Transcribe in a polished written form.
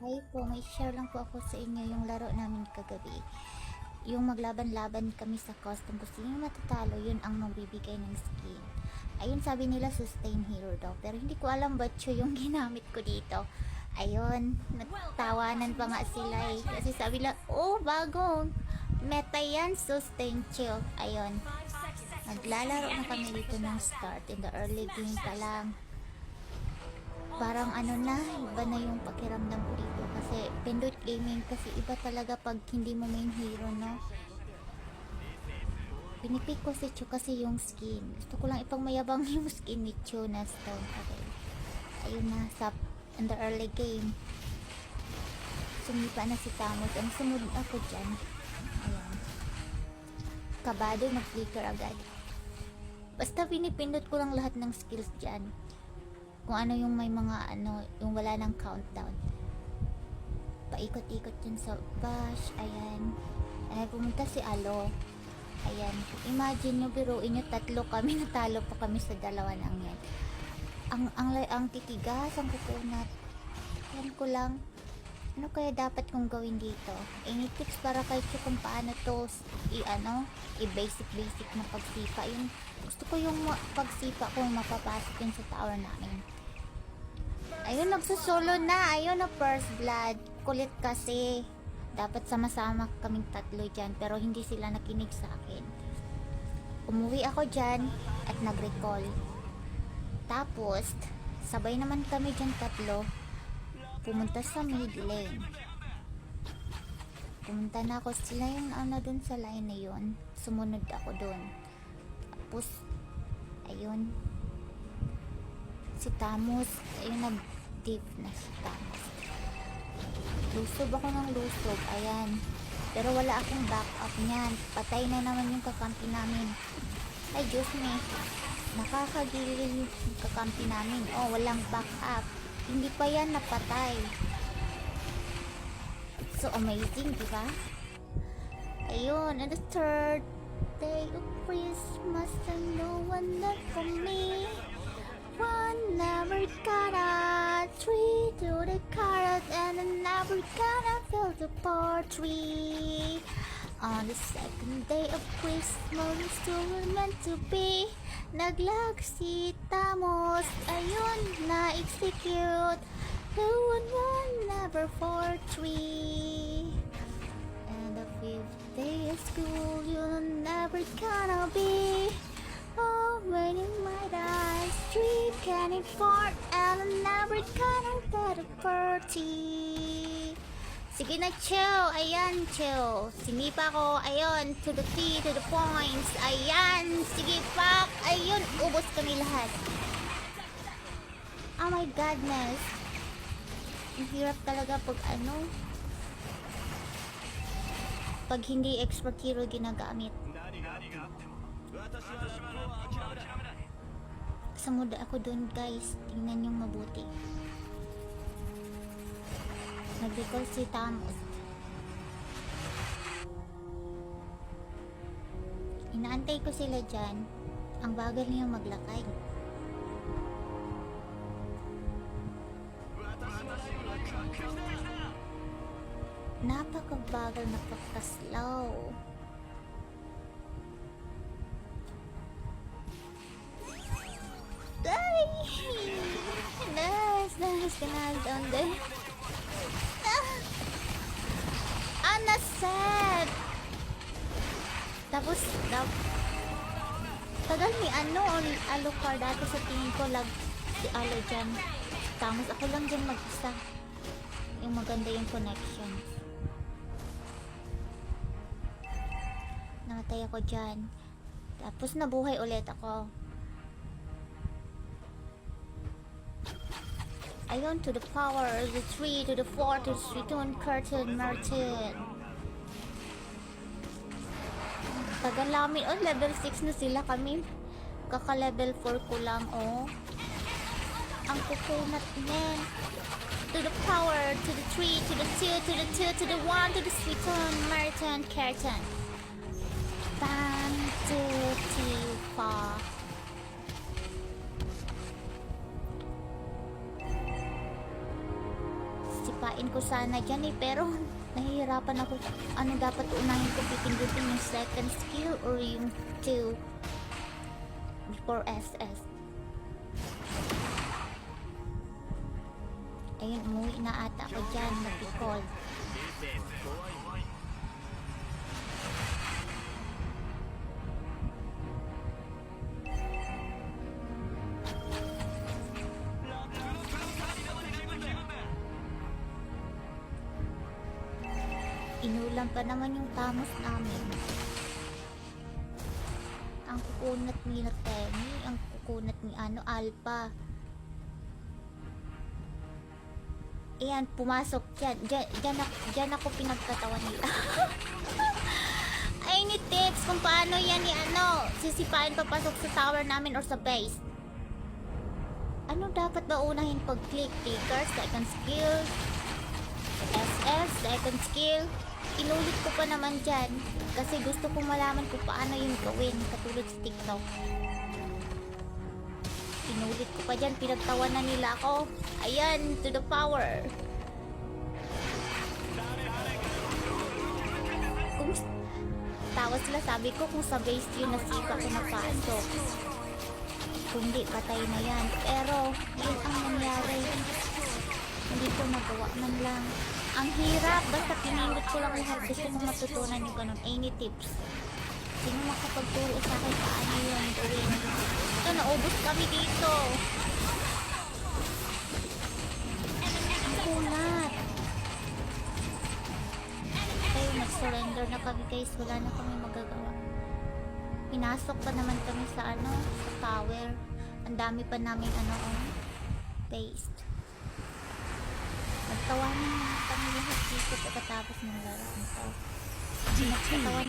Hi po, may share lang po ako sa inyo yung laro namin kagabi. Yung maglaban-laban kami sa custom. Kung sino yung matatalo, yun ang magbibigay ng skin. Ayun, sabi nila sustain hero daw. Pero hindi ko alam ba't yung ginamit ko dito. Ayun, nagtawanan pa nga sila eh. Kasi sabi nila, oh, bagong meta yan, sustain chill. Ayun, naglalaro na kami dito ng start. In the early game pa lang. Parang ano na, iba na yung pakiramdam ko dito kasi Pindot Gaming kasi iba talaga pag hindi mo main hero, no? Pinipick ko si Chu kasi yung skin. Gusto ko lang ipangmayabang yung skin ni Chu na stone. Okay. Ayun na, sa in the early game. Sumipa na si Tamos. Ang sumunod ako dyan. Ayan. Kabado, nag-flicker agad. Basta pinipindot ko lang lahat ng skills dyan. Kung ano yung may mga ano, yung wala ng countdown. Paikot-ikot dyan sa bash. Ayan. Ay, pumunta si Alo. Ayan. Imagine nyo, biruin nyo, tatlo kami, natalo pa kami sa dalawa lang yan. Ang titigas, ang kukunat. Ayan ko lang. Ano kaya dapat kong gawin dito? Any tips para kay Chu kung paano to i-basic na pagsipa. Yung, gusto ko yung pagsipa ko mapapasok yun sa tower namin. Ayun, nagsusolo na. Ayun na first blood. Kulit kasi. Dapat sama-sama kaming tatlo dyan. Pero hindi sila nakinig sa akin. Umuwi ako dyan at nag-recall. Tapos, sabay naman kami dyan tatlo. Pumunta sa mid lane. Pumunta na ako. Sila yung dun sa line na yun. Sumunod ako dun. Tapos, ayun. Si Tamos, ayun, nag-div na si Tamos. Lusob ako ng lusob. Ayan. Pero wala akong backup niyan. Patay na naman yung kakampi namin. Ay, Diyos me. Nakakagilil yung kakampi namin. Oh, walang backup. Hindi pa yan napatay. So amazing, di ba? Ayun, on the third day of Christmas, and no one left for me. One never got a tree to the carrot, and I never gonna fill the poetry. On the second day of Christmas, it's still meant to be. Naglag si Tamos, ayun, na-execute. The one never for three. And the fifth day of school, you're never gonna be. Oh, when you might die, street canning fart, and I'm never gonna get a party. Sige na, chill. Ayan, chill. Sinipa ko. Ayun, to the T, to the points. Ayan, sige, pak. Ayun, ubos kami lahat. Oh my godness. Ang hirap talaga pag pag hindi expert hero ginagamit. Samuda ako dun, guys. Tingnan yung mabuti. Nag-recall si Tamos. Inaantay ko sila dyan. Ang bagal niya maglakay. Napakabagal, napaka-slow. Ay! Nice, down there. Naset! Tapos, tagal ni Alucard dati sa tingin ko si Alo dyan. Tapos ako lang dyan mag-isa. Yung maganda yung connection. Namatay ako dyan. Tapos nabuhay ulit ako. Ayun, to the power, the 3, to the 4, to the 3, to the curtain, Martin. Tagal namin. Oh, level 6 na sila kami. Kaka level 4 ko lang, oh. Ang kukunat din. To the power, to the 3, to the 2, to the 2, to the 1, to the 3, to Martin, curtain. Bam, 2, 3, 4. Hihilain ko sana dyan eh, pero nahihirapan ako. Ano dapat unahin ko, pipindutin yung second skill or yung 2 before SS. Ayun, umuwi na ata ako dyan, mag-recall. Inulan pa naman yung tamos namin. Ang kukunat ni Temi, ang kukunat ni Alpha. Ayan, pumasok dyan. Dyan ako pinagkatawan nila. Ay, ni tips kung paano yan sisipain papasok sa tower namin or sa base. Ano dapat ba unahin pag-click? Clicker, second skill. SS, second skill. Inulit ko pa naman dyan kasi gusto kong malaman kung paano yung gawin, katulad sa TikTok. Inulit ko pa dyan, pinagtawanan nila ako. Ayan, to the power. Kung tawa sila, sabi ko kung sa base yun nasipa ko napasok. Kung di, patay na yan. Pero, yun ang nangyari. Hindi ko magawa man lang. Ang hirap, basta pinindot ko lang lahat. Gusto kong matutunan yung ganun. Any tips? Sino makapagturo sa akin paano yun gawin? Ito, naubos kami dito. Ang kunat. Okay, nag-surrender na kami guys. Wala na kami magagawa. Pinasok pa naman kami sa sa tower. Ang dami pa namin paste. Nagtawanan na kami lahat dito pagkatapos ng laro nito. Nagtawanan